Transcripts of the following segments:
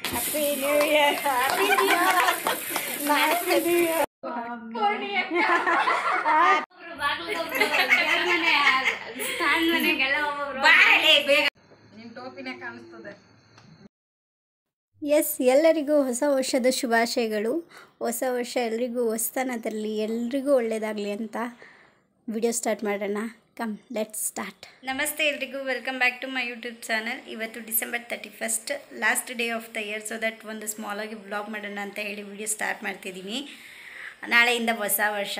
Happy new year. S, ಎಲ್ಲರಿಗೂ ಹೊಸ ವರ್ಷದ ಶುಭಾಶಯಗಳು. ಹೊಸ ವರ್ಷ ಎಲ್ರಿಗೂ ಹೊಸತನದಲ್ಲಿ ಎಲ್ರಿಗೂ ಒಳ್ಳೆಯದಾಗಲಿ ಅಂತ ವಿಡಿಯೋ ಸ್ಟಾರ್ಟ್ ಮಾಡೋಣ. Come let's start. ನಮಸ್ತೆ ಎಲ್ರಿಗೂ, welcome back to my YouTube channel. ಇವತ್ತು December 31st, last day of the year. So that ಒಂದು ಸ್ಮಾಲಾಗಿ ವ್ಲಾಗ್ ಮಾಡೋಣ ಅಂತ ಹೇಳಿ ವಿಡಿಯೋ ಸ್ಟಾರ್ಟ್ ಮಾಡ್ತಿದ್ದೀನಿ. ನಾಳೆಯಿಂದ ಹೊಸ ವರ್ಷ.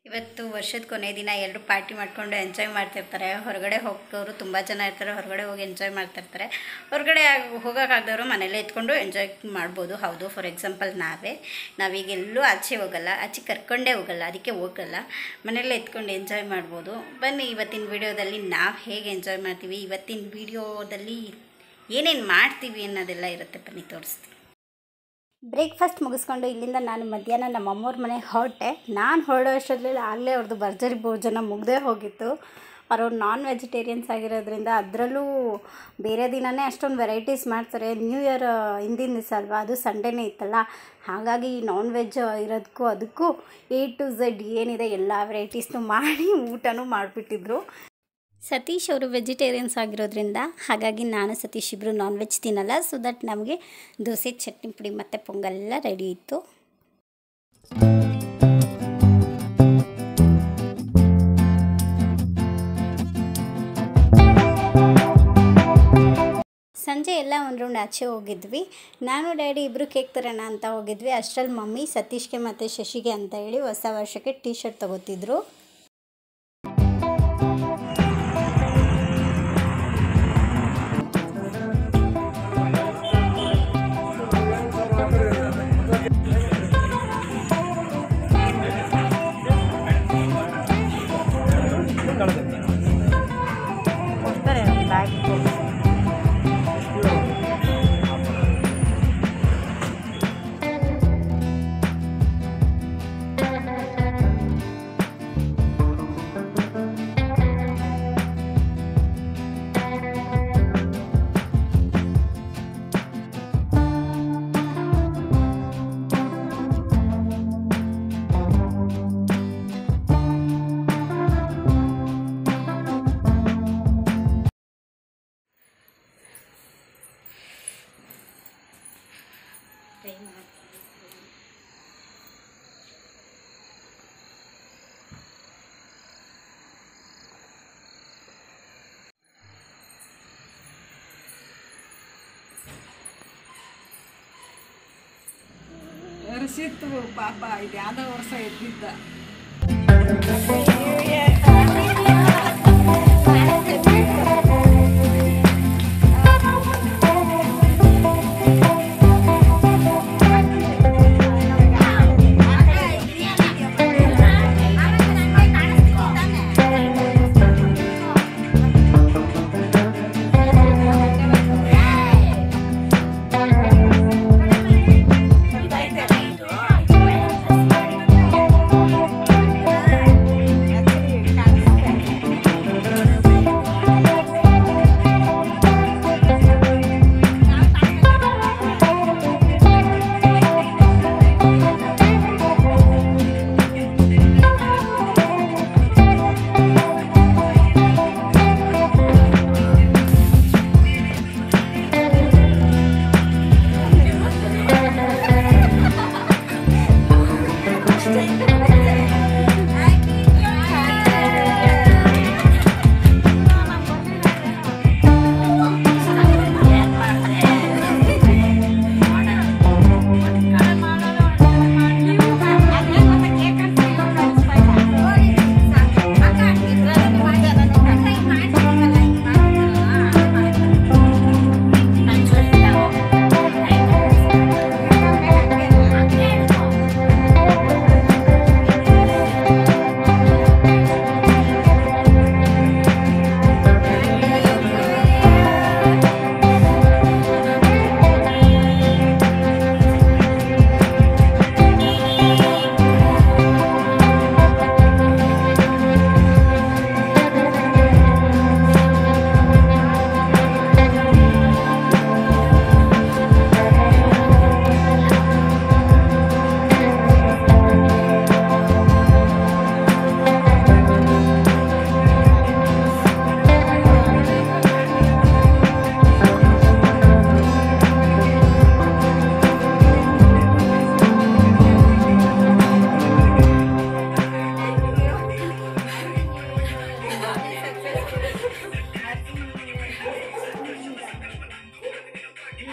ಇವತ್ತು ವರ್ಷದ ಕೊನೆ ದಿನ. ಎಲ್ಲರೂ ಪಾರ್ಟಿ ಮಾಡ್ಕೊಂಡು ಎಂಜಾಯ್ ಮಾಡ್ತಿರ್ತಾರೆ. ಹೊರಗಡೆ ಹೋಗೋರು ತುಂಬ ಜನ ಇರ್ತಾರೆ, ಹೊರಗಡೆ ಹೋಗಿ ಎಂಜಾಯ್ ಮಾಡ್ತಿರ್ತಾರೆ. ಹೊರಗಡೆ ಹೋಗೋಕ್ಕಾಗದವರು ಮನೇಲೇ ಇಟ್ಕೊಂಡು ಎಂಜಾಯ್ ಮಾಡ್ಬೋದು. ಹೌದು, ಫಾರ್ ಎಕ್ಸಾಂಪಲ್ ನಾವೀಗ ಎಲ್ಲೂ ಆಚೆ ಹೋಗಲ್ಲ, ಆಚೆ ಕರ್ಕೊಂಡೇ ಹೋಗಲ್ಲ, ಅದಕ್ಕೆ ಹೋಗಲ್ಲ, ಮನೆಯಲ್ಲೇ ಎತ್ಕೊಂಡು ಎಂಜಾಯ್ ಮಾಡ್ಬೋದು. ಬನ್ನಿ ಇವತ್ತಿನ ವಿಡಿಯೋದಲ್ಲಿ ನಾವು ಹೇಗೆ ಎಂಜಾಯ್ ಮಾಡ್ತೀವಿ, ಇವತ್ತಿನ ವಿಡಿಯೋದಲ್ಲಿ ಏನೇನು ಮಾಡ್ತೀವಿ ಅನ್ನೋದೆಲ್ಲ ಇರುತ್ತೆ. ಬನ್ನಿ ತೋರಿಸ್ತೀವಿ. ಬ್ರೇಕ್ಫಾಸ್ಟ್ ಮುಗಿಸ್ಕೊಂಡು ಇಲ್ಲಿಂದ ನಾನು ಮಧ್ಯಾಹ್ನ ನಮ್ಮ ಅಮ್ಮವ್ರ ಮನೆಗೆ ಹೊರಟೆ. ನಾನು ಹೊರಡೋ ಅಷ್ಟರಲ್ಲಿ ಆಗಲೇ ಅವ್ರದ್ದು ಭರ್ಜರಿ ಭೋಜನ ಮುಗ್ದೇ ಹೋಗಿತ್ತು. ಅವರು ನಾನ್ ವೆಜಿಟೇರಿಯನ್ಸ್ ಆಗಿರೋದ್ರಿಂದ, ಅದರಲ್ಲೂ ಬೇರೆ ದಿನವೇ ಅಷ್ಟೊಂದು ವೆರೈಟೀಸ್ ಮಾಡ್ತಾರೆ. ನ್ಯೂ ಇಯರ್ ಹಿಂದಿನ ದಿವಸ ಅಲ್ವಾ, ಅದು ಸಂಡೇನೇ ಇತ್ತಲ್ಲ, ಹಾಗಾಗಿ ನಾನ್ ವೆಜ್ ಇರೋದಕ್ಕೂ ಅದಕ್ಕೂ A to Z ಏನಿದೆ ಎಲ್ಲ ವೆರೈಟೀಸ್ನು ಮಾಡಿ ಊಟನೂ ಮಾಡಿಬಿಟ್ಟಿದ್ರು. ಸತೀಶ್ ಅವರು ವೆಜಿಟೇರಿಯನ್ಸ್ ಆಗಿರೋದ್ರಿಂದ, ಹಾಗಾಗಿ ನಾನು ಸತೀಶ್ ಇಬ್ಬರು ನಾನ್ ವೆಜ್ ತಿನ್ನಲ್ಲ. ಸೊ ದಟ್ ನಮಗೆ ದೋಸೆ, ಚಟ್ನಿ ಪುಡಿ ಮತ್ತು ಪೊಂಗಲ್ ರೆಡಿ ಇತ್ತು. ಸಂಜೆ ಎಲ್ಲ ಒಂದು ರೌಂಡ್ ಆಚೆ ಹೋಗಿದ್ವಿ. ನಾನು ಡ್ಯಾಡಿ ಇಬ್ಬರು ಕೇಕ್ ತರೋಣ ಅಂತ ಹೋಗಿದ್ವಿ. ಅಷ್ಟರಲ್ಲಿ ಮಮ್ಮಿ ಸತೀಶ್ಗೆ ಮತ್ತು ಶಶಿಗೆ ಅಂತ ಹೇಳಿ ಹೊಸ ವರ್ಷಕ್ಕೆ ಟೀ ಶರ್ಟ್ ತೊಗೋತಿದ್ರು. ವರ್ಷಿತ್ತು ಪಾಪ, ಇದು ಯಾವುದೋ ವರ್ಷ ಎದ್ದಿದ್ದ.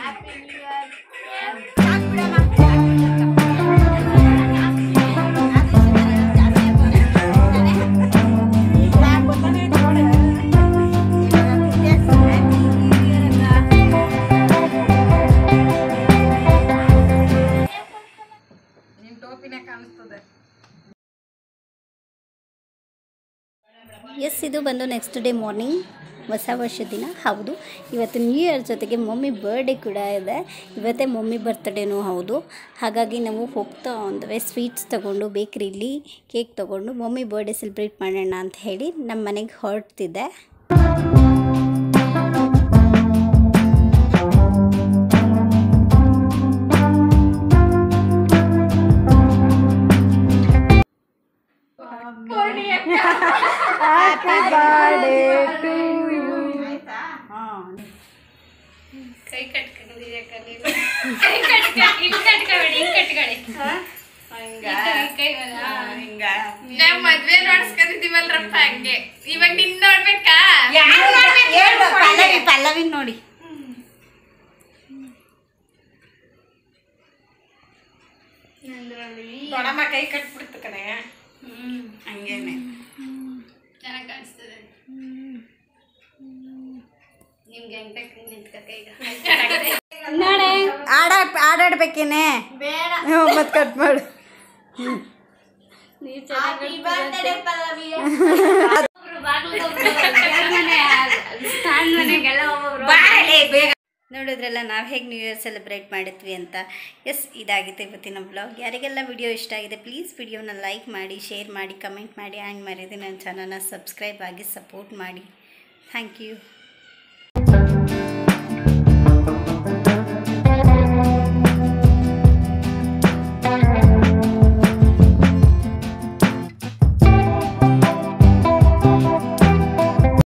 ನಿಮ್ ಟೋಪಿನೇ ಕಾಣಿಸ್ತದೆ. ಎಸ್, ಇದು ಬಂದು ನೆಕ್ಸ್ಟ್ ಡೇ ಮಾರ್ನಿಂಗ್, ಹೊಸ ವರ್ಷ ದಿನ. ಹೌದು, ಇವತ್ತು ನ್ಯೂ ಇಯರ್ ಜೊತೆಗೆ ಮಮ್ಮಿ ಬರ್ಡೇ ಕೂಡ ಇದೆ. ಇವತ್ತೇ ಮಮ್ಮಿ ಬರ್ತ್ಡೇನೂ ಹೌದು. ಹಾಗಾಗಿ ನಾವು ಹೋಗ್ತಾ ಅಂದರೆ ಸ್ವೀಟ್ಸ್ ತೊಗೊಂಡು ಬೇಕ್ರಿಲಿ ಕೇಕ್ ತೊಗೊಂಡು ಮಮ್ಮಿ ಬರ್ಡೇ ಸೆಲೆಬ್ರೇಟ್ ಮಾಡೋಣ ಅಂತ ಹೇಳಿ ನಮ್ಮ ಮನೆಗೆ ಹೊರಡ್ತಿದ್ದೆ. Happy birthday to you. ಕೈ ಕಟ್ಕೊಂಡಿದ್ದೀಯ ಕಲೀಲು. ಕೈ ಕಟ್ಕೊಳ್ಳಿ, ಕಟ್ಕೊಳ್ಳಿ, ಕಟ್ಕೊಳ್ಳಿ. ನಾವ್ ಮದ್ವೆ ನೋಡ್ಸ್ಕೊಂಡಿದೀವಲ್ರಪ್ಪ ಹಂಗೆ. ಇವಾಗ ನಿನ್ ನೋಡ್ಬೇಕಾ? ಪಲ್ಲವಿನ್ ನೋಡಿ. ದೊಡ್ಡಮ್ಮ ಕೈ ಕಟ್ಬಿಡ್ತು ಕಣೆ. ಹಂಗೇನೆ ಚೆನ್ನಾಗಿ ಕಾಣಿಸ್ತದೆ. ನಿಮ್ಗೆ ಹೆಂಗ್ ನಿಂತ್ಕ ಈಗ ನೋಡೆ ಆಡಾಡ್ಬೇಕೇನೆ. ಬೇಡ, ಮತ್ತೆ ಕಟ್ ಮಾಡು. ನೀವ್ ಚೆನ್ನಾಗಿ ನೋಡಿದ್ರಲ್ಲ ನಾವು ಹೇಗೆ ನ್ಯೂ ಇಯರ್ ಸೆಲೆಬ್ರೇಟ್ ಮಾಡಿದ್ವಿ ಅಂತ. ಎಸ್, ಇದಾಗಿತ್ತು ಇವತ್ತಿನ ಬ್ಲಾಗ್. ಯಾರಿಗೆಲ್ಲ ವಿಡಿಯೋ ಇಷ್ಟ ಆಗಿದೆ ಪ್ಲೀಸ್ ವಿಡಿಯೋನ ಲೈಕ್ ಮಾಡಿ, ಶೇರ್ ಮಾಡಿ, ಕಮೆಂಟ್ ಮಾಡಿ, ಆ್ಯಂಡ್ ಮರೀದೆ ನನ್ನ ಚಾನಲ್ನ ಸಬ್ಸ್ಕ್ರೈಬ್ ಆಗಿ ಸಪೋರ್ಟ್ ಮಾಡಿ. Thank you.